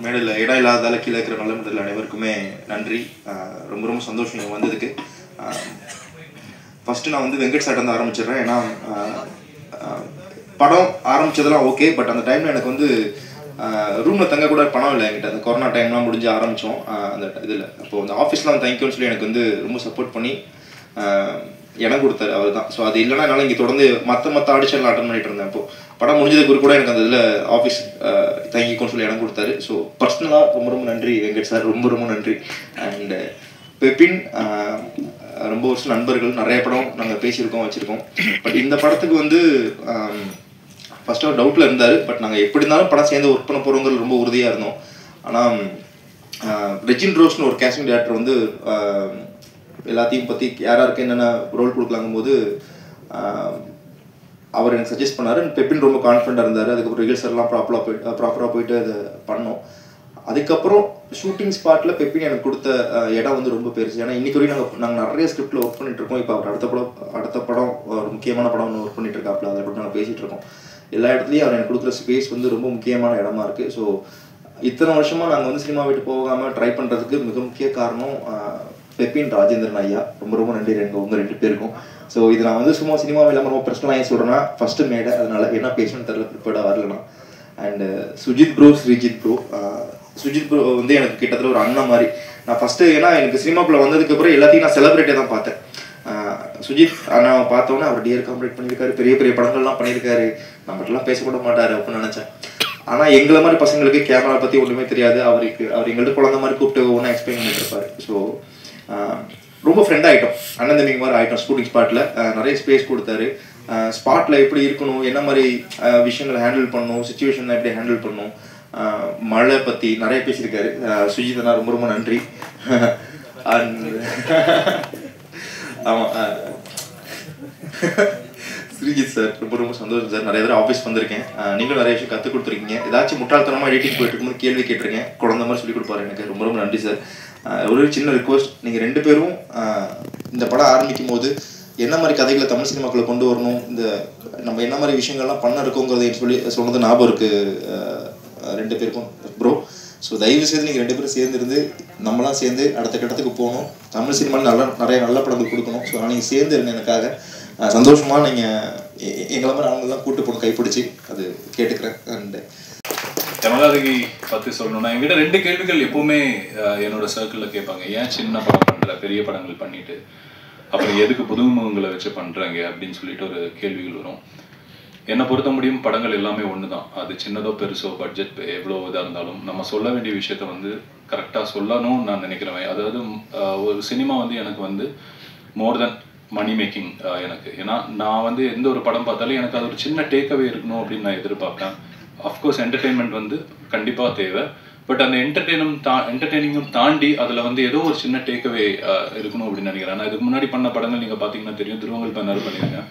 மேடையில் இடம் இல்லாததால் கீழே இருக்கிற நல்ல மனிதர்கள் அனைவருக்குமே நன்றி. ரொம்ப ரொம்ப சந்தோஷம் நீங்கள் வந்ததுக்கு. ஃபஸ்ட்டு நான் வந்து வெங்கட் சார்ட்ட வந்து ஆரம்பிச்சிடுறேன். ஏன்னா படம் ஆரம்பித்ததெல்லாம் ஓகே, பட் அந்த டைமில் எனக்கு வந்து ரூமில் தங்க கூட பணம் இல்லை என்கிட்ட. அந்த கொரோனா டைம்லாம் முடிஞ்சு ஆரம்பித்தோம் அந்த இதில். அப்போது அந்த ஆஃபீஸ்லாம் வந்து தேங்க்யூன்னு சொல்லி எனக்கு வந்து ரொம்ப சப்போர்ட் பண்ணி இடம் கொடுத்தாரு அவர் தான். ஸோ அது இல்லைனா என்னால் இங்கே தொடர்ந்து மற்ற ஆடிஷன்லாம் அட்டன் பண்ணிட்டு இருந்தேன். அப்போது படம் முடிஞ்சதுக்கு கூட எனக்கு அந்த இதில் ஆஃபீஸ் தேங்க்யூன்னு சொல்லி இடம் கொடுத்தாரு. ஸோ பர்சனலாக ரொம்ப ரொம்ப நன்றி வெங்கட் சார், ரொம்ப ரொம்ப நன்றி. அண்ட் பெப்பின் ரொம்ப வருஷம் நண்பர்கள், நிறைய படம் நாங்கள் பேசியிருக்கோம் வச்சுருக்கோம். பட் இந்த படத்துக்கு வந்து ஃபஸ்ட்டு அவர் டவுட்டில் இருந்தார். பட் நாங்கள் எப்படி இருந்தாலும் படம் சேர்ந்து ஒர்க் பண்ண போகிறோங்கிறது ரொம்ப உறுதியாக இருந்தோம். ஆனால் ரெஜின் ரோஸ்னு ஒரு கேஸ்டிங் டேரக்டர் வந்து எல்லாத்தையும் பற்றி யாராருக்கு என்னென்ன ரோல் கொடுக்கலாங்கும் போது அவர் எனக்கு சஜஸ்ட் பண்ணார். பெப்பின் ரொம்ப கான்ஃபிடண்ட்டாக இருந்தார். அதுக்கப்புறம் ரிஹர்சல்லாம் ப்ராப்பராக போயிட்டு அதை பண்ணோம். அதுக்கப்புறம் ஷூட்டிங் ஸ்பாட்டில் பெப்பின் எனக்கு கொடுத்த இடம் வந்து ரொம்ப பெருசு. ஏன்னா இன்றைக்கி வரைக்கும் நாங்கள் நிறைய ஸ்கிரிப்டில் ஒர்க் பண்ணிகிட்ருக்கோம். இப்போ அவர் அடுத்த படம் ஒரு முக்கியமான படம் ஒன்று ஒர்க் பண்ணிகிட்டு இருக்காப்புல, அதை கூட நாங்கள் பேசிகிட்டு இருக்கோம். எல்லா இடத்துலையும் அவர் எனக்கு கொடுக்குற ஸ்பேஸ் வந்து ரொம்ப முக்கியமான இடமா இருக்குது. ஸோ இத்தனை வருஷமாக நாங்கள் வந்து சினிமா விட்டு போகாமல் ட்ரை பண்ணுறதுக்கு மிக முக்கிய காரணம் பெப்பின் ராஜேந்திரன் ஐயா. ரொம்ப ரொம்ப நன்றி உங்கள் ரெண்டு பேருக்கும். ஸோ இது நான் வந்து சும்மா சினிமாவில் இல்லாமல் ரொம்ப பர்சனலாக ஏன் சொல்கிறேன்னா, ஃபஸ்ட்டு மேடை, அதனால் என்ன பேசணும்னு தெரியல, ப்ரிப்பேர்டாக வரலண்ணா. And Sujith bro, Srijith bro. Sujith bro வந்து எனக்கு கிட்டத்தட்ட ஒரு அண்ணன் மாதிரி. நான் ஃபஸ்ட்டு ஏன்னா எனக்கு சினிமாக்குள்ளே வந்ததுக்கப்புறம் எல்லாத்தையும் நான் செலிப்ரேட்டே தான் பார்த்தேன். சுஜித் அண்ணா பார்த்தோன்னே அவர் டியர் காம்ப்ளீட் பண்ணியிருக்காரு, பெரிய பெரிய படங்கள்லாம் பண்ணியிருக்காரு, நம்மகிட்டலாம் பேசக்கூட மாட்டார் அப்படின்னு நினச்சேன். ஆனால் எங்களை மாதிரி பசங்களுக்கு கேமரா பற்றி ஒன்றுமே தெரியாது. அவர் எங்கள்கிட்ட குழந்த மாதிரி கூப்பிட்டு ஒன்றா எக்ஸ்பிளைன் பண்ணிட்டு இருப்பார். ஸோ ரொம்ப ஃப்ரெண்ட் ஆகிட்டோம், அண்ணன் தம்பிங்க மாதிரி ஆகிட்டோம். ஷூட்டிங் ஸ்பாட்டில் நிறைய ஸ்பேஸ் கொடுத்தாரு. ஸ்பாட்டில் எப்படி இருக்கணும், என்ன மாதிரி விஷயங்களை ஹேண்டில் பண்ணணும், சுச்சுவேஷனில் எப்படி ஹேண்டில் பண்ணணும், மழை பற்றி நிறைய பேசியிருக்காரு. சுஜித் அண்ணா ரொம்ப ரொம்ப நன்றி. ஆமாம், ஸ்ரீஜித் சார் ரொம்ப ரொம்ப சந்தோஷம் சார். நிறைய தடவை ஆஃபீஸ் வந்திருக்கேன், நீங்களும் நிறைய விஷயம் கற்றுக் கொடுத்துருக்கீங்க. ஏதாச்சும் முட்டாள்தனமாக எடிட்டிங் போயிட்டு இருக்கும்போது கேள்வி கேட்டிருக்கேன், குழந்த மாதிரி சொல்லிக் கொடுப்பாரு எனக்கு. ரொம்ப ரொம்ப நன்றி சார். ஒரு சின்ன ரிக்வஸ்ட், நீங்கள் ரெண்டு பேரும் இந்த படம் ஆரம்பிக்கும் போது என்ன மாதிரி கதைகளை தமிழ் சினிமாக்குள்ளே கொண்டு வரணும், இந்த நம்ம என்ன மாதிரி விஷயங்கள்லாம் பண்ண இருக்கோங்கிறத சொன்னது ஞாபகம் இருக்குது ரெண்டு பேருக்கும் ப்ரோ. ஸோ தயவு செய்து நீங்கள் ரெண்டு பேரும் சேர்ந்துருந்து நம்மளாம் சேர்ந்து அடுத்த கட்டத்துக்கு போகணும். தமிழ் சினிமாவில் நிறைய நல்ல படங்கள் கொடுக்கணும். ஸோ ஆனால் நீங்கள் சேர்ந்து இருங்க, எனக்காக சந்தோஷமாக நீங்கள் எங்களை மாதிரி அவங்கெல்லாம் கூட்டு போகணும் கைப்பிடிச்சி, அது கேட்டுக்கிறேன். அண்டு யமகாதகி பற்றி சொல்லணும்னா என்கிட்ட ரெண்டு கேள்விகள் எப்போவுமே என்னோட சர்க்கிளில் கேட்பாங்க. ஏன் சின்ன படம் பண்ணுற, பெரிய படங்கள் பண்ணிட்டு அப்புறம் எதுக்கு புதுமுகங்களை வச்சு பண்ணுறாங்க அப்படின்னு சொல்லிட்டு ஒரு கேள்விகள் வரும். என்னை பொறுத்த முடியும் படங்கள் எல்லாமே ஒன்று தான். அது சின்னதோ பெருசோ பட்ஜெட் எவ்வளோ இதாக இருந்தாலும் நம்ம சொல்ல வேண்டிய விஷயத்த வந்து கரெக்டாக சொல்லணும்னு நான் நினைக்கிறேன். அதாவது ஒரு சினிமா வந்து எனக்கு வந்து மோர் தென் மணி மேக்கிங் எனக்கு. ஏன்னா நான் வந்து எந்த ஒரு படம் பார்த்தாலும் எனக்கு அது ஒரு சின்ன டேக்அவே இருக்கணும் அப்படின்னு நான் எதிர்பார்ப்பேன். அஃப்கோர்ஸ் என்டர்டெயின்மெண்ட் வந்து கண்டிப்பாக தேவை. பட் அந்த என்டர்டெய்னிங்கும் தாண்டி அதில் வந்து ஏதோ ஒரு சின்ன டேக்அவே இருக்கணும் அப்படின்னு நினைக்கிறேன். நான் இதுக்கு முன்னாடி பண்ண படங்கள் நீங்கள் பார்த்தீங்கன்னா தெரியும். துருவங்கள் பண்ணாரு பண்ணியிருக்கேன்,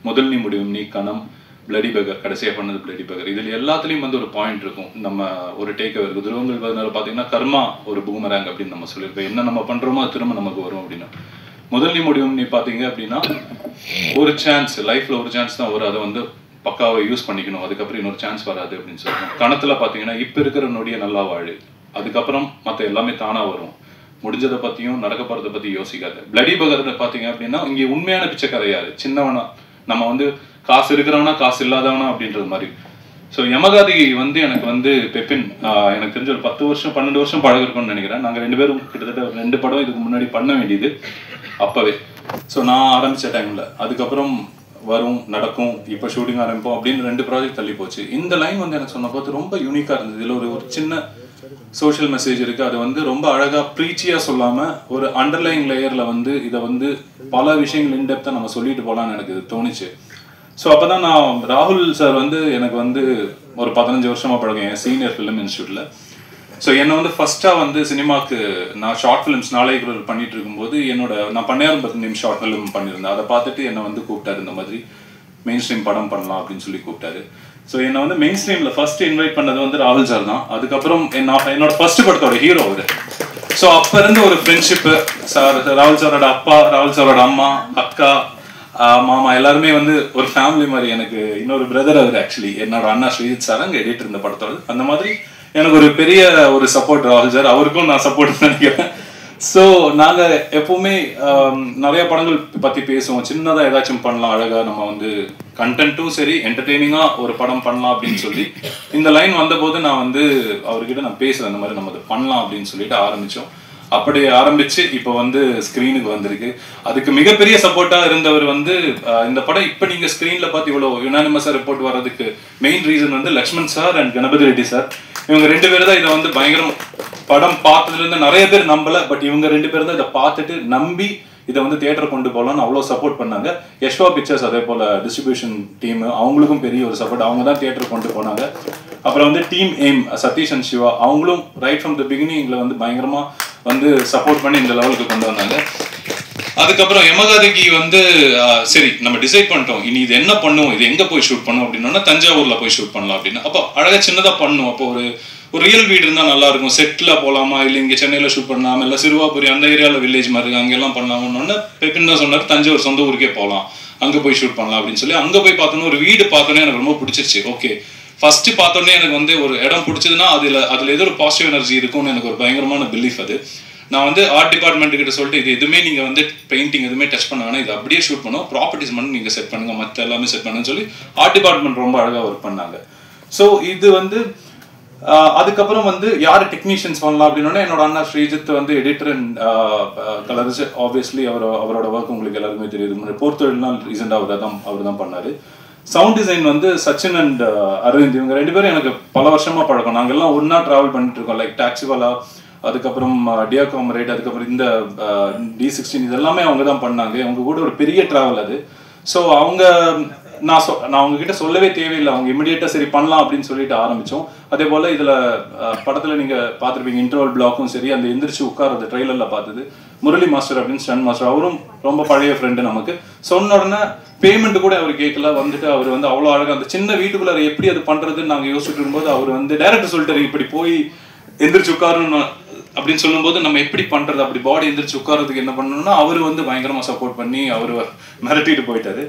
முதல் நீ முடியும் நீ, கணம், பிளடி பகர், கடைசியாக பண்ணது பிளடி பகர். இதில் எல்லாத்துலேயும் வந்து ஒரு பாயிண்ட் இருக்கும், நம்ம ஒரு டேக்அவே இருக்குது. துருவங்கள் பதினாறு பார்த்தீங்கன்னா கர்மா ஒரு பூமராங் அப்படின்னு நம்ம சொல்லியிருக்கோம். என்ன நம்ம பண்ணுறோமோ அது திரும்ப நமக்கு வரும் அப்படின்னா. முதல் நீ முடியும் நீ பார்த்தீங்க அப்படின்னா ஒரு சான்ஸ், லைஃப்பில் ஒரு சான்ஸ் தான் வரும், அதை வந்து பக்காவை யூஸ் பண்ணிக்கணும், அதுக்கப்புறம் இன்னொரு சான்ஸ் வராது அப்படின்னு சொல்லணும். கணத்தில் பார்த்தீங்கன்னா இப்போ இருக்கிற நொடியை நல்லா வாழு, அதுக்கப்புறம் மற்ற எல்லாமே தானாக வரும், முடிஞ்சதை பற்றியும் நடக்க போகிறத பற்றி யோசிக்காது. பிளடி பகர்ல பார்த்தீங்க அப்படின்னா இங்கே உண்மையான பிச்சை கதையாது, சின்னவனா நம்ம வந்து காசு இருக்கிறவனா காசு இல்லாதவனா அப்படின்றது மாதிரி. ஸோ யமகாதகி வந்து எனக்கு வந்து பெப்பின் எனக்கு தெரிஞ்ச ஒரு 10 வருஷம் 12 வருஷம் பழகிருக்கோம்னு நினைக்கிறேன். நாங்கள் ரெண்டு பேரும் கிட்டத்தட்ட 2 படம் இதுக்கு முன்னாடி பண்ண வேண்டியது அப்போவே. ஸோ நான் ஆரம்பித்த டைமில் அதுக்கப்புறம் வரும் நடக்கும், இப்போ ஷூட்டிங் ஆரம்பிப்போம் அப்படின்னு 2 ப்ராஜெக்ட் தள்ளி போச்சு. இந்த லைன் வந்து எனக்கு சொன்ன போது ரொம்ப யூனிக்காக இருந்தது. இதில் ஒரு சின்ன சோஷியல் மெசேஜ் இருக்குது. அது வந்து ரொம்ப அழகாக ப்ரீச்சியாக சொல்லாமல் ஒரு அண்டர்லைங் லேயரில் வந்து இதை வந்து பல விஷயங்கள் இன்டெப்த்தாக நம்ம சொல்லிட்டு போகலான்னு எனக்கு தோணுச்சு. ஸோ அப்போ தான் நான் ராகுல் சார் வந்து எனக்கு வந்து ஒரு 15 வருஷமாக பழகும், என் சீனியர் ஃபிலிம் இன்ஸ்டியூட்டில். ஸோ என்னை வந்து ஃபஸ்ட்டாக வந்து சினிமாவுக்கு நான் ஷார்ட் ஃபிலிம்ஸ் நாளைக்குள் பண்ணிட்டு இருக்கும்போது நான் 10 நிமிஷம் ஷார்ட் ஃபிலிம் பண்ணியிருந்தேன். அதை பார்த்துட்டு என்னை வந்து கூப்பிட்டாரு, இந்த மாதிரி மெயின் ஸ்ட்ரீம் படம் பண்ணலாம் அப்படின்னு சொல்லி கூப்பிட்டாரு. ஸோ என்னை வந்து மெயின் ஸ்ட்ரீமில் ஃபர்ஸ்ட் இன்வைட் பண்ணது வந்து ராகுல் சார் தான். அதுக்கப்புறம் என்னோட ஃபர்ஸ்ட் படத்தோட ஹீரோ அவர். ஸோ அப்போ இருந்து ஒரு ஃப்ரெண்ட்ஷிப்பு. சார், ராகுல் சாரோட அப்பா, ராகுல் சாரோட அம்மா, அக்கா, மாமா எல்லாருமே வந்து ஒரு ஃபேமிலி மாதிரி. எனக்கு இன்னொரு பிரதர் அவர், ஆக்சுவலி என்னோட அண்ணா ஸ்ரீஜித் சார் அங்கே எடிட்டர் இந்த படத்தோட. அந்த மாதிரி எனக்கு ஒரு பெரிய ஒரு சப்போர்ட் ராகுல் சார், அவருக்கும் நான் சப்போர்ட் நினைக்கிறேன். ஸோ நாங்கள் எப்பவுமே நிறைய படங்கள் பற்றி பேசுவோம். சின்னதாக ஏதாச்சும் பண்ணலாம், அழகாக நம்ம வந்து கண்டென்ட்டும் சரி என்டர்டெய்னிங்காக ஒரு படம் பண்ணலாம் அப்படின்னு சொல்லி இந்த லைன் வந்தபோது நான் வந்து அவர்கிட்ட நான் பேசுகிறேன், இந்த மாதிரி நம்ம அதை பண்ணலாம் அப்படின்னு சொல்லிட்டு ஆரம்பித்தோம். அப்படி ஆரம்பிச்சு இப்போ வந்து ஸ்க்ரீனுக்கு வந்திருக்கு. அதுக்கு மிகப்பெரிய சப்போர்ட்டாக இருந்தவர் வந்து இந்த படம் இப்போ நீங்கள் ஸ்க்ரீனில் பார்த்து இவ்வளோ யுனானிமஸாக ரிப்போர்ட் வர்றதுக்கு மெயின் ரீசன் வந்து Lakshman sir and Ganapathi Reddy sir. இவங்க 2 பேர் தான் இதை வந்து பயங்கரம் படம் பார்த்ததுலேருந்து நிறைய பேர் நம்பலை, பட் இவங்க 2 பேர் தான் இதை பார்த்துட்டு நம்பி இதை வந்து தியேட்டர் கொண்டு போகலான்னு அவ்வளோ சப்போர்ட் பண்ணாங்க. யஷ்வா பிக்சர்ஸ் அதே போல் டிஸ்ட்ரிபியூஷன் டீம், அவங்களுக்கும் பெரிய ஒரு சப்போர்ட், அவங்க தான் தியேட்டர் கொண்டு போனாங்க. அப்புறம் வந்து team aim Sathish and Siva, அவங்களும் ரைட் ஃப்ரம் த பிகினிங்ல வந்து பயங்கரமாக வந்து சப்போர்ட் பண்ணி இந்த லெவலுக்கு கொண்டு வந்தாங்க. அதுக்கப்புறம் யமகாதகி வந்து சரி நம்ம டிசைட் பண்ணிட்டோம், இனி இது என்ன பண்ணுவோம், இது எங்கே போய் ஷூட் பண்ணுவோம் அப்படின்னா தஞ்சாவூரில் போய் ஷூட் பண்ணலாம் அப்படின்னு. அப்போ அழகாக சின்னதாக பண்ணும். அப்போ ஒரு ரியல் வீடு இருந்தால் நல்லா இருக்கும், செட்டில் போகலாமா இல்லை இங்கே சென்னையில் ஷூட் பண்ணலாமா இல்லை சிறுவாபுரி அந்த ஏரியாவில் வில்லேஜ் மாதிரி இருக்குது அங்கெல்லாம் பண்ணலாம்னு பெப்பின் தான் சொன்னார், தஞ்சாவூர் சொந்த ஊருக்கே போகலாம், அங்கே போய் ஷூட் பண்ணலாம் அப்படின்னு சொல்லி அங்கே போய் பார்த்தோன்னே ஒரு வீடு பார்த்தோன்னே எனக்கு ரொம்ப பிடிச்சிருச்சு. ஓகே, ஃபர்ஸ்ட் பார்த்தோன்னே எனக்கு வந்து ஒரு இடம் பிடிச்சதுன்னா அதில் ஏதோ ஒரு பாசிட்டிவ் எனர்ஜி இருக்கும்னு எனக்கு ஒரு பயங்கரமான பிலீஃப் அது. நான் வந்து ஆர்ட் டிபார்ட்மெண்ட் கிட்ட சொல்லிட்டு இது எதுவுமே நீங்கள் வந்து பெயிண்டிங் எதுவுமே டச் பண்ண வேணாம், இது அப்படியே ஷூட் பண்ணுவோம், ப்ராப்பர்ட்டிஸ் மட்டும் நீங்கள் செட் பண்ணுங்க, மற்ற எல்லாமே செட் பண்ணுன்னு சொல்லி ஆர்ட் டிபார்ட்மெண்ட் ரொம்ப அழகாக ஒர்க் பண்ணாங்க. ஸோ இது வந்து அதுக்கப்புறம் வந்து யார் டெக்னீஷியன்ஸ் பண்ணலாம் அப்படின்னா என்னோட அண்ணா ஸ்ரீஜித் வந்து எடிட்டர் அண்ட் கலர்ஸ். ஆப்வியஸ்லி அவரோட ஒர்க் உங்களுக்கு எல்லாருமே தெரியுது. போர்த்தொழில்னால் ரீசெண்டாக அவர் தான் பண்ணார். சவுண்ட் டிசைன் வந்து சச்சின் அண்ட் அரவிந்த், இவங்க 2 பேரும் எனக்கு பல வருஷமா பழக்கம். நாங்கெல்லாம் ஒன்னா டிராவல் பண்ணிட்டு இருக்கோம், லைக் டாக்ஸிவாலா, அதுக்கப்புறம் டியா காமரேட், அதுக்கப்புறம் இந்த D16 இதெல்லாமே அவங்க தான் பண்ணாங்க. அவங்க கூட ஒரு பெரிய டிராவல் அது. ஸோ அவங்க நான் அவங்க கிட்ட சொல்லவே தேவையில்லை, அவங்க இமிடியேட்டா சரி பண்ணலாம் அப்படின்னு சொல்லிட்டு ஆரம்பிச்சோம். அதே போல இதுல படத்துல நீங்க பார்த்துருப்பீங்க இன்டர்வல் பிளாக்கும் சரி, அந்த எந்திரிச்சு உட்கார்றது ட்ரெய்லர்ல பார்த்தது முரளி மாஸ்டர் அப்படின்னு ஸ்டன் மாஸ்டர், அவரும் ரொம்ப பழைய ஃப்ரெண்டு நமக்கு. சொன்ன உடனே பேமெண்ட் கூட அவர் கேட்கல, வந்துட்டு அவர் வந்து அவ்வளோ அழகாக அந்த சின்ன வீட்டுக்குள்ள எப்படி அது பண்றதுன்னு நாங்கள் யோசிச்சுட்டு இருக்கும்போது அவர் வந்து டைரக்டர் சொல்லிட்டாரு இப்படி போய் எந்திரிச்சு உட்காரணும் அப்படின்னு சொல்லும்போது நம்ம எப்படி பண்றது, அப்படி பாடி எந்திரிச்சு உட்கார்றதுக்கு என்ன பண்ணணும்னா அவர் வந்து பயங்கரமா சப்போர்ட் பண்ணி அவர் மிரட்டிட்டு போயிட்டாரு.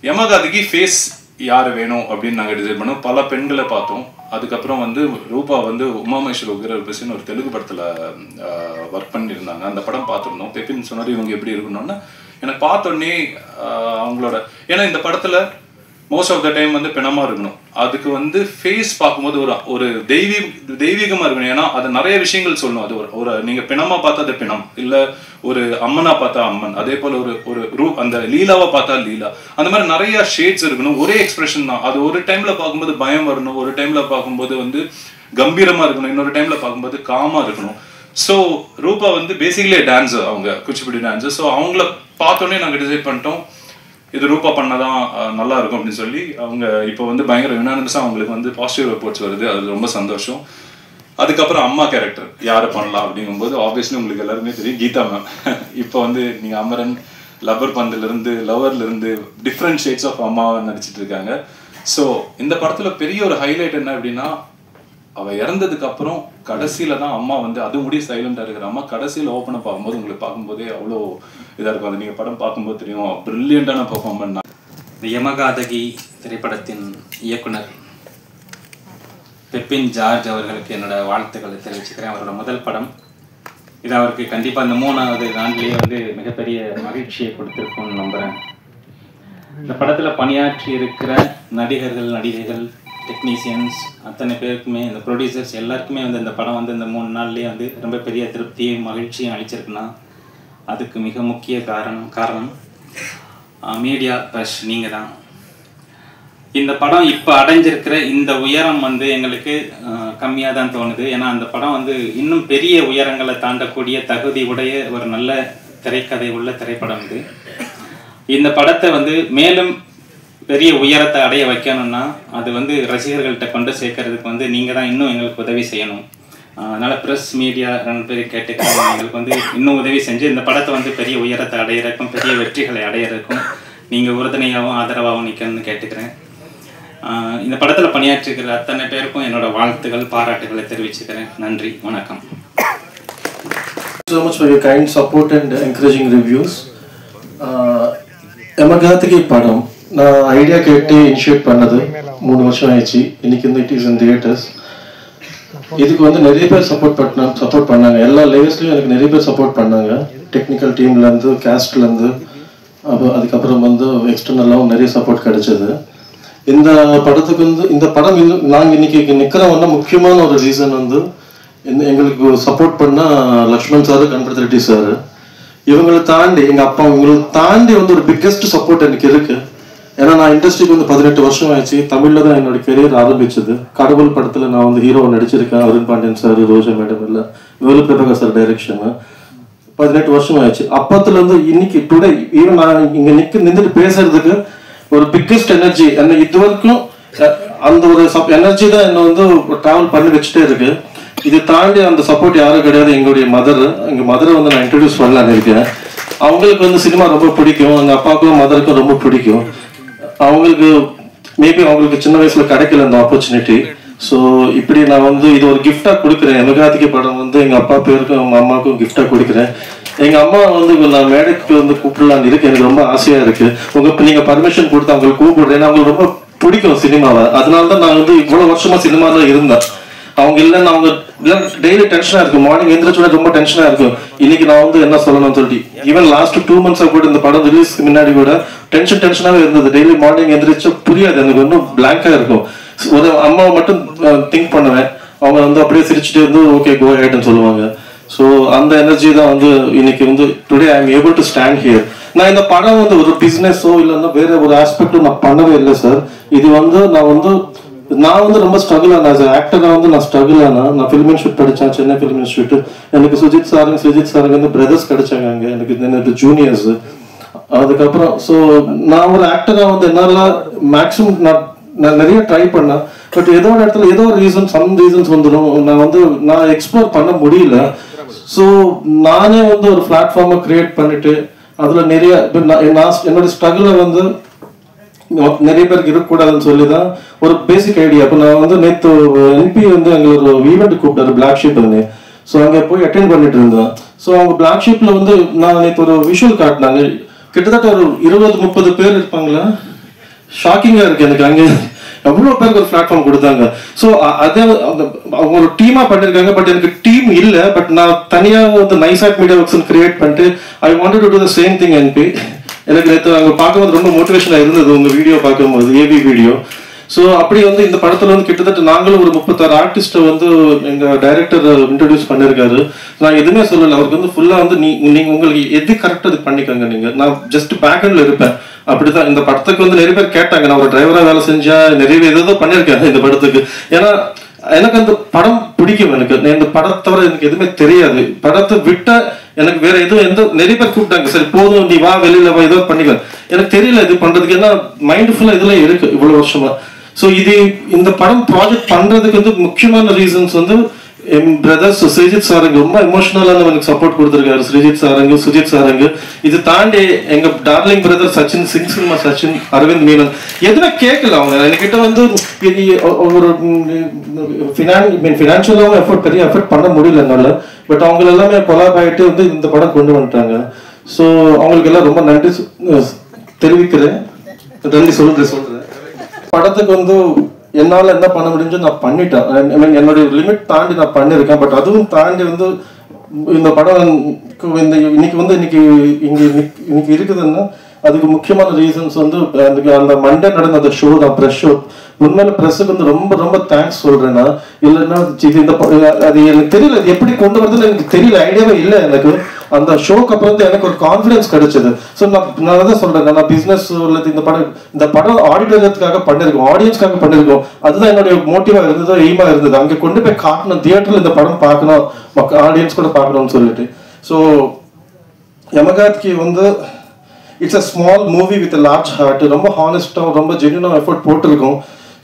யமகாதகி ஃபேஸ் யார் வேணும் அப்படின்னு நாங்கள் டிசைட் பண்ணோம். பல பெண்களை பார்த்தோம். அதுக்கப்புறம் வந்து ரூபா வந்து உமாமேஸ்வர் உக்ர பிரசின்னு ஒரு தெலுங்கு படத்தில் ஒர்க் பண்ணியிருந்தாங்க. அந்த படம் பார்த்துருந்தோம். பெப்பின் சொன்னார் இவங்க எப்படி இருக்கணும்னா எனக்கு பார்த்தோன்னே அவங்களோட, ஏன்னா இந்த படத்தில் மோஸ்ட் ஆஃப் த டைம் வந்து பிணமா இருக்கணும். அதுக்கு வந்து ஃபேஸ் பார்க்கும்போது ஒரு தெய்வீகமா இருக்கணும். ஏன்னா அது நிறைய விஷயங்கள் சொல்லணும். அது ஒரு நீங்க பிணமா பார்த்தா அது பிணம், இல்ல ஒரு அம்மனா பார்த்தா அம்மன், அதே போல ஒரு அந்த லீலாவா பார்த்தா லீலா, அந்த மாதிரி நிறைய ஷேட்ஸ் இருக்கணும். ஒரே எக்ஸ்பிரஷன் தான். அது ஒரு டைம்ல பார்க்கும்போது பயம் வரணும், ஒரு டைம்ல பார்க்கும்போது வந்து கம்பீரமா இருக்கணும், இன்னொரு டைம்ல பார்க்கும்போது காமா இருக்கணும். ஸோ ரூபா வந்து பேசிக்கலி டான்ஸர், அவங்க குச்சிப்புடி டான்ஸர். ஸோ அவங்கள பார்த்தோன்னே நாங்கள் டிசைட் பண்ணிட்டோம் இது ரூபா பண்ணதான் நல்லா இருக்கும் அப்படின்னு சொல்லி. அவங்க இப்போ வந்து பயங்கர யுனானிமஸாக அவங்களுக்கு வந்து பாசிட்டிவ் ரிப்போர்ட்ஸ் வருது, அது ரொம்ப சந்தோஷம். அதுக்கப்புறம் அம்மா கேரக்டர் யாரை பண்ணலாம் அப்படிங்கும்போது ஆப்வியஸ்லி உங்களுக்கு எல்லாருமே தெரியும் கீதா மேம். இப்போ வந்து நீங்கள் அமரன், லவ்வர் பந்திலிருந்து லவர்லேருந்து டிஃப்ரெண்ட் ஷேட்ஸ் ஆஃப் அம்மாவை நடிச்சிட்டு இருக்காங்க. ஸோ இந்த படத்தில் பெரிய ஒரு ஹைலைட் என்ன அப்படின்னா அவள் இறந்ததுக்கு அப்புறம் கடைசியில தான் அம்மா வந்து அது முடி சைலண்டாக இருக்கிற அம்மா கடைசியில் ஓப்பனாக பார்க்கும்போது உங்களுக்கு பார்க்கும்போதே அவ்வளோ இதாக இருக்கும். அது நீங்கள் படம் பார்க்கும்போது தெரியும், பிரில்லியண்டான பெர்ஃபார்மன்ஸ். இந்த யமகாதகி திரைப்படத்தின் இயக்குனர் பெப்பின் ஜார்ஜ் அவர்களுக்கு என்னோட வாழ்த்துக்களை தெரிவிச்சுக்கிறேன். அவரோட முதல் படம் இது அவருக்கு கண்டிப்பாக இந்த 3வது ஆண்டிலேயே வந்து மிகப்பெரிய மகிழ்ச்சியை கொடுத்துருக்கும்னு நம்புகிறேன். இந்த படத்தில் பணியாற்றி இருக்கிற நடிகர்கள், நடிகைகள், டெக்னீஷியன்ஸ் அத்தனை பேருக்குமே, இந்த ப்ரொடியூசர்ஸ் எல்லாருக்குமே வந்து இந்த படம் வந்து இந்த 3 நாள்லேயே வந்து ரொம்ப பெரிய திருப்தியும் மகிழ்ச்சியும் அளிச்சிருக்குன்னா அதுக்கு மிக முக்கிய காரணம் மீடியா ப்ரெஸ் நீங்கள் தான். இந்த படம் இப்போ அடைஞ்சிருக்கிற இந்த உயரம் வந்து எங்களுக்கு கம்மியாக தான் தோணுது. ஏன்னா அந்த படம் வந்து இன்னும் பெரிய உயரங்களை தாண்டக்கூடிய தகுதி உடைய ஒரு நல்ல திரைக்கதை உள்ள திரைப்படம் இது. இந்த படத்தை வந்து மேலும் பெரிய உயரத்தை அடைய வைக்கணும்னா அது வந்து ரசிகர்கள்ட்ட கொண்டு சேர்க்கறதுக்கு வந்து நீங்கள் தான் இன்னும் எங்களுக்கு உதவி செய்யணும். அதனால் ப்ரெஸ் மீடியா 2 பேரும் கேட்டுக்கிறாங்க, எங்களுக்கு வந்து இன்னும் உதவி செஞ்சு இந்த படத்தை வந்து பெரிய உயரத்தை அடையிறதுக்கும் பெரிய வெற்றிகளை அடையிறதுக்கும் நீங்கள் உறுதுணையாகவும் ஆதரவாகவும் நிற்கணும்னு கேட்டுக்கிறேன். இந்த படத்தில் பணியாற்றிருக்கிற அத்தனை பேருக்கும் என்னோட வாழ்த்துக்கள், பாராட்டுகளை தெரிவிச்சுக்கிறேன். நன்றி, வணக்கம். So much for your kind support and encouraging reviews. யமகாதகி படம் நான் ஐடியா கேட்டு இனிஷியேட் பண்ணது 3 வருஷம் ஆயிடுச்சு. இன்னைக்கு வந்து இட் இஸ் இன் தியேட்டர்ஸ். இதுக்கு வந்து நிறைய பேர் சப்போர்ட் பண்ணாங்க. எல்லா லேயர்ஸ்லையும் எனக்கு நிறைய பேர் சப்போர்ட் பண்ணாங்க. டெக்னிக்கல் டீம்லேருந்து, கேஸ்ட்லேருந்து, அதுக்கப்புறம் வந்து எக்ஸ்டர்னலாகவும் நிறைய சப்போர்ட் கிடைச்சது. இந்த படத்துக்கு வந்து இந்த படம் நாங்கள் இன்னைக்கு நிற்கிறோம்னா முக்கியமான ஒரு ரீசன் வந்து எங்களுக்கு சப்போர்ட் பண்ணால் லக்ஷ்மண் சார், கணபதி ரெட்டி சார், இவங்களை தாண்டி எங்கள் அப்பா, இவங்களை தாண்டி வந்து ஒரு பிக்கெஸ்ட் சப்போர்ட் எனக்கு இருக்குது. ஏன்னா நான் இண்டஸ்ட்ரிக்கு வந்து 18 வருஷம் ஆயிடுச்சு. தமிழில் தான் என்னோட கெரியர் ஆரம்பிச்சது. கடவுள் படத்தில் நான் வந்து ஹீரோவை நடிச்சிருக்கேன். அருண் பாண்டியன் சார், ரோஜா மேடம், இல்லை வேலு பிரபாகர் சார் டைரக்ஷனு. 18 வருஷம் ஆயிடுச்சு. அப்பத்துலேருந்து இன்னைக்கு டுடே ஈவன் நான் இங்கே நின்றுட்டு பேசுறதுக்கு ஒரு பிக்கெஸ்ட் எனர்ஜி என்ன இது வரைக்கும் அந்த ஒரு எனர்ஜி தான் என்னை வந்து ட்ராவல் பண்ணி வச்சுட்டே இருக்கு. இது தாண்டி அந்த சப்போர்ட் யாரும் கிடையாது. எங்களுடைய எங்கள் மதரை வந்து நான் இன்ட்ரடியூஸ் பண்ணலான்னு இருக்கேன். அவங்களுக்கு வந்து சினிமா ரொம்ப பிடிக்கும். எங்கள் அப்பாவுக்கும் மதருக்கும் ரொம்ப பிடிக்கும். அவங்களுக்கு மேபி அவங்களுக்கு சின்ன வயசுல கிடைக்கல அந்த ஆப்பர்ச்சுனிட்டி. ஸோ இப்படி நான் வந்து இது ஒரு கிஃப்டா கொடுக்குறேன். எமகாதிக்கு படம் வந்து எங்க அப்பா பேருக்கும் எங்க அம்மாவுக்கும் கிஃப்டா கொடுக்குறேன். எங்க அம்மா வந்து நான் மேடைக்கு வந்து கூப்பிடலான்னு இருக்கு. எனக்கு ரொம்ப ஆசையா இருக்கு. நீங்க பர்மிஷன் கொடுத்து அவங்களுக்கு கூப்பிடுறேன். ஏன்னா அவங்களுக்கு ரொம்ப பிடிக்கும் சினிமாவை. அதனாலதான் நான் வந்து இவ்வளவு வருஷமா சினிமாவில் இருந்தேன். அவங்க இல்லைன்னு அவங்க டெய்லி டென்ஷனா இருக்கும். மார்னிங் எந்திரிச்சோட ரொம்ப டென்ஷனா இருக்கும். இன்னைக்கு நான் வந்து என்ன சொல்லணும்னு சொல்லிட்டு ஈவன் லாஸ்ட் 2 months கூட இந்த படம் ரிலீஸ்க்கு முன்னாடி கூட டென்ஷனாவே இருந்தது. டெய்லி மார்னிங் எந்திரிச்சா புரியாது, எனக்கு இன்னும் பிளாங்கா இருக்கும். ஒரு அம்மாவை மட்டும் திங்க் பண்ணுவேன். அவங்க வந்து அப்படியே சிரிச்சுட்டு வந்து ஓகே கோ ஹெட்னு சொல்லுவாங்க. ஸோ அந்த எனர்ஜி தான் வந்து இன்னைக்கு வந்து today I am able to stand here. நான் இந்த படம் வந்து ஒரு பிஸ்னஸோ இல்லைன்னா வேற ஒரு ஆஸ்பெக்டும் நான் பண்ணவே இல்லை சார். இது வந்து நான் வந்து ரொம்ப ஸ்ட்ரகிள் ஆனேன். ஆஸ் ஆக்டராக வந்து நான் ஸ்ட்ரகிள் ஆனேன். நான் ஃபிலிம் இன்ஸ்டியூட் படித்தேன், சென்னை ஃபிலிம் இன்ஸ்டியூட். எனக்கு சுஜித் சாருங்க வந்து பிரதர்ஸ் கிடைச்சாங்க அங்கே, எனக்கு ஜூனியர்ஸ். அதுக்கப்புறம் ஸோ நான் ஒரு ஆக்டராக வந்து என்னால் மேக்ஸிமம் நான் நிறைய ட்ரை பண்ணேன். பட் ஏதோ ஒரு இடத்துல ஏதோ ஒரு ரீசன்ஸ் வந்துடும். நான் எக்ஸ்ப்ளோர் பண்ண முடியல. ஸோ நானே வந்து ஒரு பிளாட்ஃபார்மை கிரியேட் பண்ணிட்டு அதில் நிறைய என்னோட ஸ்ட்ரகிளை வந்து நிறைய பேருக்கு இருக்கக்கூடாதுன்னு சொல்லி தான் ஒரு பேசிக் ஐடியா. இப்போ நான் வந்து நேற்று என்பி வந்து எங்களை ஒரு ஈவெண்ட் கூப்பிட்டாரு பிளாக் ஷீப் வந்து. ஸோ அங்கே போய் அட்டென்ட் பண்ணிட்டு இருந்தேன். ஸோ அவங்க பிளாக் ஷீப்ல வந்து நான் நேற்று ஒரு விஷுவல் காட்டினாங்க. கிட்டத்தட்ட ஒரு 20-30 பேர் இருப்பாங்களா. ஷாக்கிங்காக இருக்கு எனக்கு. அங்கே எவ்வளோ பேருக்கு ஒரு பிளாட்ஃபார்ம் கொடுத்தாங்க. ஸோ அதே அவங்க ஒரு டீமா பண்ணிருக்காங்க. பட் எனக்கு டீம் இல்லை. பட் நான் தனியாக வந்து நைசாட் மீடியா ஒர்க்ஸ் கிரியேட் பண்ணிட்டு I wanted to do the same thing என்பி. எனக்கு நேற்று அங்கே பார்க்கும்போது ரொம்ப மோட்டிவேஷனாக இருந்தது உங்கள் வீடியோ பார்க்கும்போது, ஏபி வீடியோ. ஸோ அப்படி வந்து இந்த படத்தில் வந்து கிட்டத்தட்ட நாங்களும் ஒரு 36 ஆர்டிஸ்ட்டை வந்து எங்கள் டைரக்டர் இன்ட்ரடியூஸ் பண்ணியிருக்காரு. நான் எதுவுமே சொல்லலை. அவருக்கு வந்து ஃபுல்லாக வந்து நீங்கள் உங்களுக்கு எது கரெக்டாக இது பண்ணிக்கோங்க. நான் ஜஸ்ட் பேக்ஹெண்டில் இருப்பேன். அப்படிதான் இந்த படத்துக்கு வந்து நிறைய பேர் கேட்டாங்க. நான் ஒரு டிரைவராக வேலை செஞ்சா நிறைய ஏதோ பண்ணியிருக்கேன் இந்த படத்துக்கு. ஏன்னா எனக்கு அந்த படம் பிடிக்கும். எனக்கு இந்த படத்தை தவிர எனக்கு எதுவுமே தெரியாது. படத்தை விட்ட எனக்கு வேற எதுவும் நிறைய பேர் கூப்பிட்டாங்க. சரி போதும், நீ வா வெளியில வா, ஏதோ பண்ணிக்க. எனக்கு தெரியல இது பண்றதுக்கு. ஏன்னா மைண்ட் ஃபுல்லா இதெல்லாம் இருக்கு இவ்வளவு வருஷமா. ஸோ இந்த படம் ப்ராஜெக்ட் பண்றதுக்கு வந்து முக்கியமான ரீசன்ஸ் வந்து என் பிரதர்ஸ் ஸ்ரீஜித் சாரங்கு ரொம்ப எமோஷனலான எனக்கு சப்போர்ட் கொடுத்துருக்காரு. ஸ்ரீஜித் சாரங்கு, சுஜித் சாரங்கு. இது தாண்டி எங்க டார்லிங் பிரதர் சச்சின், சிங் சினிமா சச்சின், அரவிந்த் மீனன் எதுவுமே கேட்கல. அவங்க என்கிட்ட வந்து ஒரு ஃபினான்ஷியலாகவும் பெரிய எஃபர்ட் பண்ண முடியல என்னால. பட் அவங்க எல்லாமே கொலாப் ஆகிட்டு வந்து இந்த படம் கொண்டு வந்துட்டாங்க. ஸோ அவங்களுக்கு எல்லாம் ரொம்ப நன்றி தெரிவிக்கிறேன். நன்றி சொல்றேன். படத்துக்கு வந்து என்னால் என்ன பண்ண முடிஞ்சு நான் பண்ணிட்டேன். ஐ மீன் என்னுடைய லிமிட் தாண்டி நான் பண்ணியிருக்கேன். பட் அதுவும் தாண்டி வந்து இந்த படம் இன்னைக்கு இருக்குதுன்னா அதுக்கு முக்கியமான ரீசன்ஸ் வந்து அந்த மண்டே நடந்த அந்த ஷோ தான், ப்ரெஸ் ஷோ. உண்மையில ப்ரெஸ்ஸுக்கு வந்து ரொம்ப ரொம்ப தேங்க்ஸ் சொல்றேன்னா. இல்லைன்னா அது எனக்கு தெரியல, எப்படி கொண்டு வரதுன்னு எனக்கு தெரியல, ஐடியாவே இல்லை எனக்கு. அந்த ஷோக்கு அப்புறம் எனக்கு ஒரு கான்ஃபிடன்ஸ் கிடைச்சது. ஸோ நான் தான் சொல்றேன், நான் பிசினஸ் உள்ளது இந்த படம் ஆடிட்டோரியத்துக்காக பண்ணிருக்கோம், ஆடியன்ஸ்க்காக பண்ணிருக்கோம். அதுதான் என்னுடைய மோட்டிவா இருந்தது, எய்மா இருந்தது. அங்கே கொண்டு போய் காட்டணும், தியேட்டர்ல இந்த படம் பார்க்கணும், ஆடியன்ஸ் கூட பார்க்கணும்னு சொல்லிட்டு. ஸோ யமகாத்கி வந்து it's a small movie with large heart. ரொம்ப ஹானஸ்டாக ரொம்ப ஜென்யூனாக எஃபர்ட் போட்டிருக்கோம்.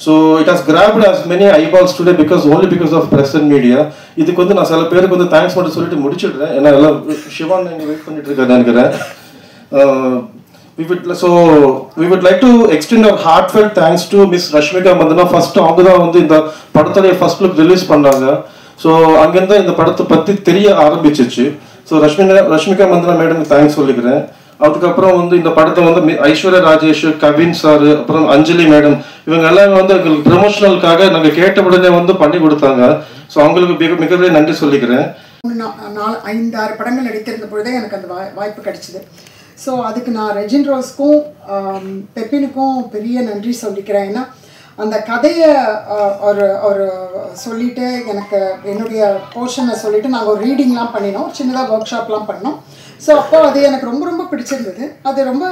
So it has craft as many eyeballs today only because of press and media. இதுக்கு வந்து நான் சில பேருக்கு வந்து தேங்க்ஸ் மட்டும் சொல்லிட்டு முடிச்சிடுறேன். ஏன்னா எல்லாம் சிவான் இங்கே வெயிட் பண்ணிட்டு இருக்காரு நினைக்கிறேன். we would like to extend our heartfelt thanks to Miss Rashmika Mandana. First அவங்க தான் வந்து இந்த படத்துடைய ஃபர்ஸ்ட் லுக் ரிலீஸ் பண்ணாங்க. ஸோ அங்கேருந்து இந்த படத்தை பற்றி தெரிய ஆரம்பிச்சிச்சு. ஸோ ரஷ்மிகா மந்தனா மேடம்க்கு தேங்க்ஸ் சொல்லிக்கிறேன். அதுக்கப்புறம் வந்து இந்த படத்தை வந்து ஐஸ்வர்யா ராஜேஷ், கவின் சார், அப்புறம் அஞ்சலி மேடம், இவங்க எல்லாமே வந்து எங்களுக்கு ப்ரமோஷனலுக்காக நாங்கள் கேட்டவுடனே வந்து பண்ணி கொடுத்தாங்க. ஸோ அவங்களுக்கு மிகப்பெரிய நன்றி சொல்லிக்கிறேன். 5-6 படங்கள் நடித்திருந்த பொழுதே எனக்கு அந்த வாய்ப்பு கிடைச்சிது. ஸோ அதுக்கு நான் ரெஜின் ரோஸ்க்கும் பெப்பினுக்கும் பெரிய நன்றி சொல்லிக்கிறேன். ஏன்னா அந்த கதையை ஒரு சொல்லிவிட்டு எனக்கு என்னுடைய போர்ஷனை சொல்லிவிட்டு நாங்கள் ஒரு ரீடிங்லாம் பண்ணினோம், சின்னதாக ஒர்க் ஷாப்லாம் பண்ணோம். ஸோ அப்போ அது எனக்கு ரொம்ப ரொம்ப பிடிச்சிருந்தது. அது ரொம்ப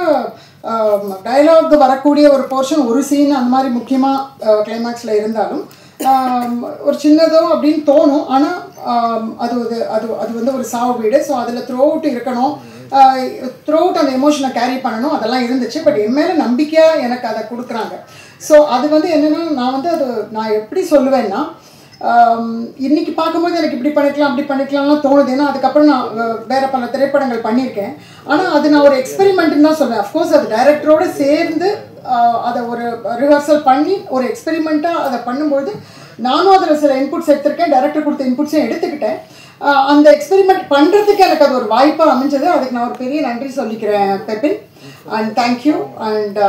டயலாக் வரக்கூடிய ஒரு போர்ஷன், ஒரு சீன் அந்த மாதிரி முக்கியமாக கிளைமேக்ஸில் இருந்தாலும் ஒரு சின்னதோ அப்படின்னு தோணும். ஆனால் அது அது அது வந்து ஒரு சாவு வீடு. ஸோ அதில் த்ரூ அவுட் இருக்கணும், த்ரூ அவுட் அந்த எமோஷனை கேரி பண்ணணும், அதெல்லாம் இருந்துச்சு. பட் என் மேலே நம்பிக்கையாக எனக்கு அதை கொடுக்குறாங்க. ஸோ அது வந்து என்னென்னா நான் வந்து நான் எப்படி சொல்லுவேன்னா, இன்றைக்கி பார்க்கும்போது எனக்கு இப்படி பண்ணிக்கலாம் அப்படி பண்ணிக்கலாம்லாம் தோணுது. ஏன்னா அதுக்கப்புறம் நான் வேறு பல திரைப்படங்கள் பண்ணியிருக்கேன். ஆனால் அது நான் ஒரு எக்ஸ்பெரிமெண்ட்டுன்னு தான் சொல்லுவேன். அஃப்கோர்ஸ் அது டைரக்டரோடு சேர்ந்து அதை ஒரு ரிஹர்சல் பண்ணி ஒரு எக்ஸ்பெரிமெண்ட்டாக அதை பண்ணும்போது நானும் அதில் சில இன்புட்ஸ் எடுத்திருக்கேன், டைரக்டர் கொடுத்த இன்புட்ஸையும் எடுத்துக்கிட்டேன். அந்த எக்ஸ்பெரிமெண்ட் பண்ணுறதுக்கு எனக்கு அது ஒரு வாய்ப்பாக அமைஞ்சது. அதுக்கு நான் ஒரு பெரிய நன்றி சொல்லிக்கிறேன் பெப்பின். And thank you. அண்ட்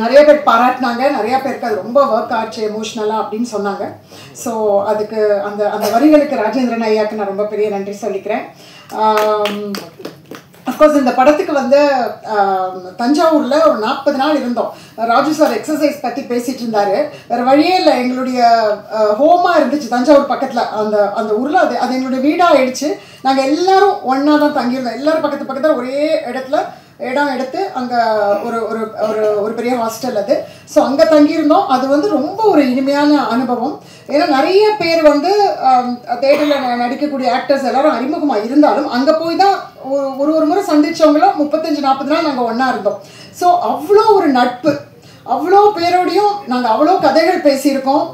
நிறைய பேர் பாராட்டினாங்க, நிறையா பேருக்கு அது ரொம்ப ஒர்க் ஆச்சு எமோஷ்னலாக அப்படின்னு சொன்னாங்க. ஸோ அதுக்கு அந்த அந்த வரிகளுக்கு ராஜேந்திரன் ஐயாவுக்கு நான் ரொம்ப பெரிய நன்றி சொல்லிக்கிறேன். அஃப்கோர்ஸ் இந்த படத்துக்கு வந்து தஞ்சாவூரில் ஒரு 40 நாள் இருந்தோம். ராஜு சார் எக்ஸசைஸ் பற்றி பேசிகிட்டு இருந்தார். வேறு வழியே இல்லை, எங்களுடைய ஹோமாக இருந்துச்சு தஞ்சாவூர் பக்கத்தில். அந்த ஊரில் அது எங்களுடைய வீடாக ஆயிடுச்சு. நாங்கள் எல்லோரும் ஒன்றா தான் தங்கியிருந்தோம். எல்லோரும் பக்கத்தில் ஒரே இடம் எடுத்து அங்கே ஒரு ஒரு ஒரு பெரிய ஹாஸ்டல் அது. ஸோ அங்கே தங்கியிருந்தோம். அது வந்து ரொம்ப ஒரு இனிமையான அனுபவம். ஏன்னா நிறைய பேர் வந்து தேட்டரில் நடிக்கக்கூடிய ஆக்டர்ஸ் எல்லாரும் அறிமுகமாக இருந்தாலும் அங்கே போய் தான் ஒரு முறை சந்தித்தவங்களும் 35-40 நாள் நாங்கள் ஒன்றா இருந்தோம். ஸோ அவ்வளோ ஒரு நட்பு, அவ்வளோ பேரோடையும் நாங்கள் அவ்வளோ கதைகள் பேசியிருக்கோம்.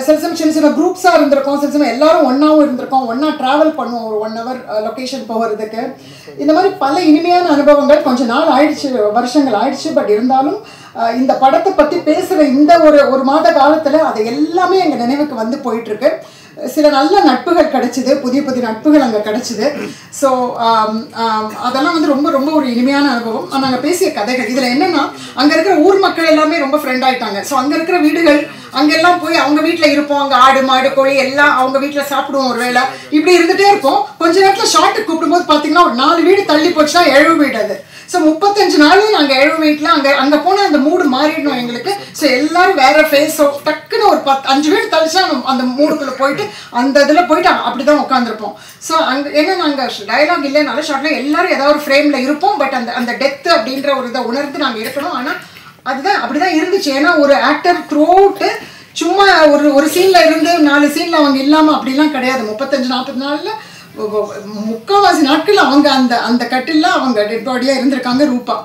சில சமயம் சின்ன சின்ன குரூப்ஸாக இருந்திருக்கோம், சில சமயம் எல்லாரும் ஒன்றாவும் இருந்திருக்கோம், ஒன்றா ட்ராவல் பண்ணுவோம் ஒரு 1 hour லொக்கேஷன் போகிறதுக்கு. இந்த மாதிரி பல இனிமையான அனுபவங்கள். கொஞ்சம் நாள் ஆயிடுச்சு, வருஷங்கள் ஆயிடுச்சு. பட் இருந்தாலும் இந்த படத்தை பற்றி பேசுகிற இந்த ஒரு மாத காலத்தில் அது எல்லாமே எங்கள் நினைவுக்கு வந்து போயிட்டுருக்கு. சில நல்ல நட்புகள் கிடைச்சிது, புதிய நட்புகள் அங்கே கிடைச்சிது. ஸோ அதெல்லாம் வந்து ரொம்ப ரொம்ப ஒரு இனிமையான அனுபவம். நாங்கள் பேசிய கதைகள் இதில் என்னென்னா, அங்கே இருக்கிற ஊர் மக்கள் எல்லாமே ரொம்ப ஃப்ரெண்ட் ஆகிட்டாங்க. ஸோ அங்கே இருக்கிற வீடுகள், அங்கெல்லாம் போய் அவங்க வீட்டில் இருப்போம். அங்கே ஆடு மாடு கோழி எல்லாம் அவங்க வீட்டில் சாப்பிடுவோம். ஒரு வேளை இப்படி இருந்துகிட்டே இருக்கும். கொஞ்ச நேரத்தில் ஷார்ட்டுக்கு கூப்பிடும்போது பார்த்தீங்கன்னா ஒரு 4 வீடு தள்ளி போச்சுன்னா 7 வீடு அது. ஸோ 35 நாளும் நாங்கள் 7 வீட்டில் அங்கே போனால் அந்த மூடு மாறிடணும் எங்களுக்கு. ஸோ எல்லோரும் வேறு ஃபேஸோ டக்குன்னு ஒரு 5 வீடு தள்ளிச்சா அந்த மூடுக்குள்ளே போயிட்டு அந்த இதில் போயிட்டு அப்படி தான் உட்காந்துருப்போம். ஸோ அங்கே ஏன்னா நாங்கள் டயலாக் இல்லைனாலும் ஷார்ட்டில் எல்லோரும் ஏதாவது ஒரு ஃப்ரேமில் இருப்போம். பட் அந்த டெத்து அப்படின்ற ஒரு இதை உணர்ந்து நாங்கள் இருக்கணும். ஆனால் அதுதான் அப்படி தான் இருந்துச்சு. ஏன்னா ஒரு ஆக்டர் த்ரூ அவுட்டு சும்மா ஒரு சீனில் இருந்து 4 சீனில் அவங்க இல்லாமல் அப்படிலாம் கிடையாது. 35-40 நாளில் முக்கால்வாசி நாட்கள் அவங்க அந்த கட்டில் அவங்க டெட் பாடியாக இருந்திருக்காங்க ரூபா.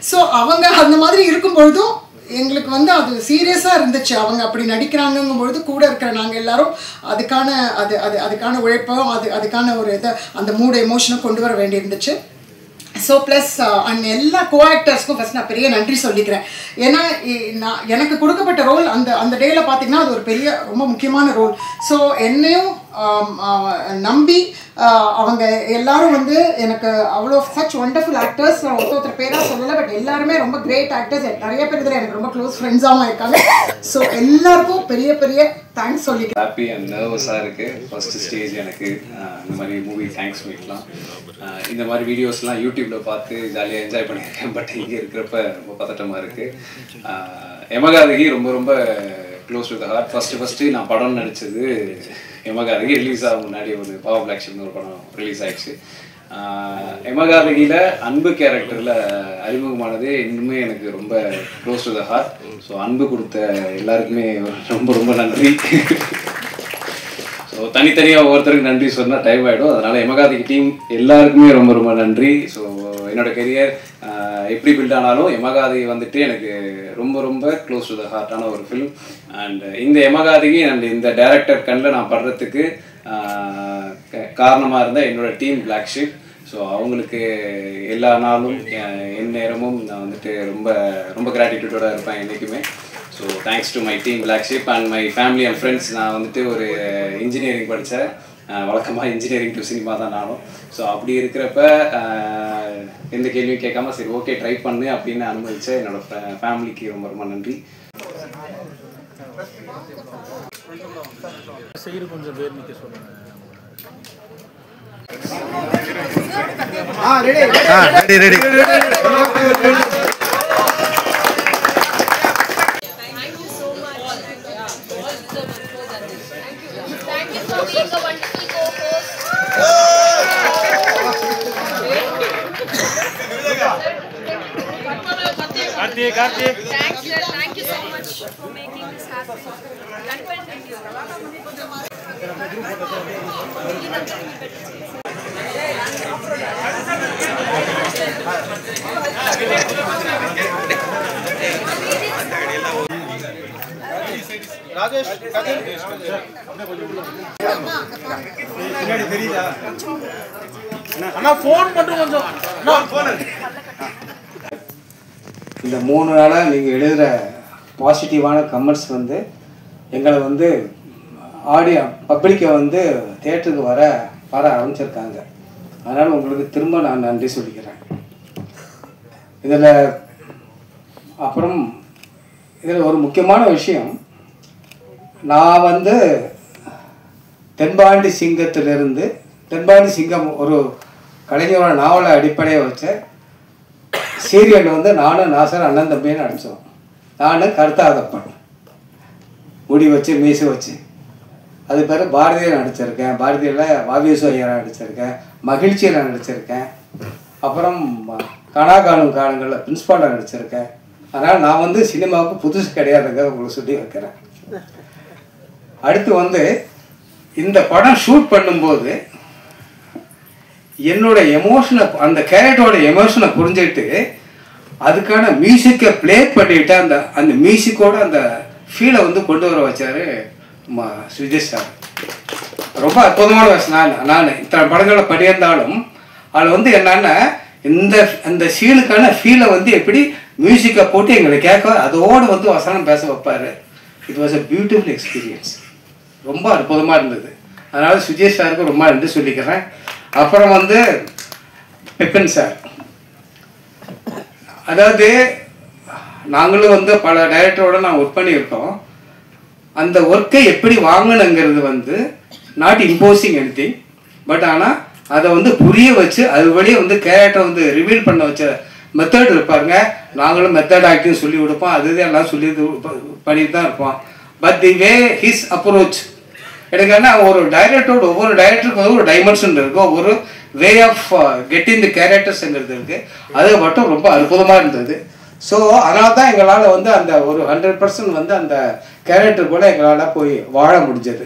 ஸோ அவங்க அந்த மாதிரி இருக்கும்பொழுதும் எங்களுக்கு வந்து அது சீரியஸாக இருந்துச்சு. அவங்க அப்படி நடிக்கிறாங்கங்கும் பொழுது கூட இருக்கிற நாங்கள் எல்லாரும் அதுக்கான உழைப்போ அதுக்கான ஒரு இதை அந்த மூட எமோஷனை கொண்டு வர வேண்டியிருந்துச்சு. ஸோ ப்ளஸ் அண்ட் எல்லா கோஆக்டர்ஸ்க்கும் ஃபஸ்ட் நான் பெரிய நன்றி சொல்லிக்கிறேன். ஏன்னா எனக்கு கொடுக்கப்பட்ட ரோல் அந்த டேயில் பார்த்தீங்கன்னா அது ஒரு பெரிய ரொம்ப முக்கியமான ரோல். ஸோ என்னையும் நம்பி அவங்க எல்லாரும் வந்து எனக்கு அவ்வளோ சச் ஒண்டர்ஃபுல் ஆக்டர்ஸ். நான் ஒருத்தர் பேராக சொல்லலை, பட் எல்லாருமே ரொம்ப கிரேட் ஆக்டர்ஸ். நிறைய பேர் இதில் எனக்கு ரொம்ப க்ளோஸ் ஃப்ரெண்ட்ஸாகவும் இருக்காங்க. ஸோ எல்லாருக்கும் பெரிய பெரிய தேங்க்ஸ் சொல்லிக்கிறேன். ஹாப்பி அண்ட் நர்வஸாக இருக்குது. ஃபஸ்ட்டு ஸ்டேஜ் எனக்கு இந்த மாதிரி மூவி தேங்க்ஸ் மீட்லாம். இந்த மாதிரி வீடியோஸ்லாம் யூடியூப்பில் பார்த்து ஜாலியாக என்ஜாய் பண்ணியிருக்கேன். பட் இங்கே இருக்கிறப்ப ரொம்ப பதட்டமாக இருக்குது. யமகாதகி ரொம்ப ரொம்ப close to the heart. First நான் படம் நடித்தது யமகாதகி ரிலீஸ் ஆக முன்னாடி ஒரு பவர் பிளாக் ஷிப்னு ஒரு படம் ரிலீஸ் ஆகிடுச்சு. யமகாதகியில் அன்பு கேரக்டரில் அறிமுகமானதே இன்னுமே எனக்கு ரொம்ப close to the heart. So அன்பு கொடுத்த எல்லாருக்குமே ரொம்ப ரொம்ப நன்றி. ஸோ தனித்தனியாக ஒவ்வொருத்தருக்கு நன்றி சொன்னால் டைம் ஆகிடும். அதனால் யமகாதகி டீம் எல்லாருக்குமே ரொம்ப ரொம்ப நன்றி. ஸோ என்னோடய கெரியர் எப்படி பில்ட் ஆனாலும் யமகாதகி வந்துட்டு எனக்கு ரொம்ப ரொம்ப க்ளோஸ் டு த ஹார்ட்டான ஒரு ஃபிலிம். அண்ட் இந்த யமகாதகி அண்ட் இந்த டைரக்டர் கண்ணில் நான் படுறதுக்கு காரணமாக இருந்த என்னோடய டீம் பிளாக் ஷிப். ஸோ அவங்களுக்கு எல்லா நாளும் என் நேரமும் நான் வந்துட்டு ரொம்ப ரொம்ப கிராட்டிடியூடோட இருப்பேன் என்றைக்குமே. So thanks to my team Black Sheep and my family and friends. நான் வந்துட்டு ஒரு இன்ஜினியரிங் படித்தேன். வழக்கமாக இன்ஜினியரிங் டு சினிமா தான் நானும். ஸோ அப்படி இருக்கிறப்ப எந்த கேள்வியும் கேட்காம சரி ஓகே ட்ரை பண்ணு அப்படின்னு அனுமதிச்ச என்னோட ஃபேமிலிக்கு ரொம்ப ரொம்ப நன்றி. கொஞ்சம் பேர் நிக்க சொல்லுங்க. Ready Thank you for being a wonderful co-host. Thanks, sir. Thank you so much for making this happen. Rajesh பின்னாடி தெரியுதா அண்ணா ஃபோன் மட்டும் கொஞ்சம் இந்த 3 நாளாக நீங்கள் எழுதுகிற பாசிட்டிவான கமெண்ட்ஸ் வந்து எங்களை வந்து பப்ளிக்கை வந்து தியேட்டருக்கு வர ஆரம்பிச்சிருக்காங்க. அதனால் உங்களுக்கு திரும்ப நான் நன்றி சொல்லிக்கிறேன். அப்புறம் இதில் ஒரு முக்கியமான விஷயம், நான் வந்து தென்பாண்டி சிங்கத்திலிருந்து தென்பாண்டி சிங்கம் ஒரு கலைஞரோட நாவலை அடிப்படையாக வச்ச சீரியல் வந்து நானும் நாசர் அண்ணன் தம்பியும் நடித்தோம். நான் கருத்தாதப்பன் முடி வச்சு மீசு வச்சு அது பேர் பாரதியில் நடிச்சிருக்கேன். பாரதியில் வாவியசு ஐயராக நடிச்சிருக்கேன், மகிழ்ச்சியில் நடிச்சிருக்கேன், அப்புறம் கனாகாணும் காலங்களில் பிரின்ஸ்பாலாக நடிச்சிருக்கேன். அதனால் நான் வந்து சினிமாவுக்கு புதுசு கிடையாதுங்க உங்களுக்கு சொல்லி வைக்கிறேன். அடுத்து வந்து இந்த படம் ஷூட் பண்ணும்போது என்னோட எமோஷனை அந்த கேரக்டரோட எமோஷனை புரிஞ்சுக்கிட்டு அதுக்கான மியூசிக்கை ப்ளே பண்ணிவிட்டு அந்த மியூசிக்கோட அந்த ஃபீலை வந்து கொண்டு வர வச்சார் சுஜேஷ் சார். ரொம்ப அற்புதமான வயசு. நான் இத்தனை படங்களை பண்ணியிருந்தாலும் அதில் வந்து என்னென்னா இந்த சீனுக்கான ஃபீலை வந்து எப்படி மியூசிக்கை போட்டு எங்களை கேட்க அதோடு வந்து வசனம் பேச வைப்பார். It was a beautiful experience. ரொம்ப அற்புதமாக இருந்தது. அதனால் சுஜேஷ் சாருக்கு ரொம்ப நன்றி சொல்லிக்கிறேன். அப்புறம் வந்து பெப்பன் சார், அதாவது நாங்களும் வந்து பல டைரக்டரோட நான் ஒர்க் பண்ணியிருக்கோம். அந்த ஒர்க்கை எப்படி வாங்கணுங்கிறது வந்து நாட் இம்போசிங் எனிதிங், பட் ஆனால் அதை வந்து புரிய வச்சு அது வழியே வந்து கேரக்டரை வந்து ரிவீல் பண்ண வச்ச மெத்தட் இருப்பாருங்க. நாங்களும் மெத்தட் ஆக்டிங் சொல்லி கொடுப்போம், அது எல்லாம் சொல்லி பண்ணிட்டு தான் இருப்போம். But the way his approach எனக்கு என்ன, ஒரு டைரக்டரோட ஒவ்வொரு டைரக்டருக்கு வந்து ஒரு டைமென்ஷன் இருக்குது, ஒவ்வொரு வே ஆஃப் கெட்டிங் தி கேரக்டர்ஸ்ங்கிறது இருக்குது. அது மட்டும் ரொம்ப அற்புதமாக இருந்தது. ஸோ அதனால தான் எங்களால் வந்து அந்த ஒரு 100% வந்து அந்த கேரக்டர் கூட எங்களால் போய் வாழ முடிஞ்சது.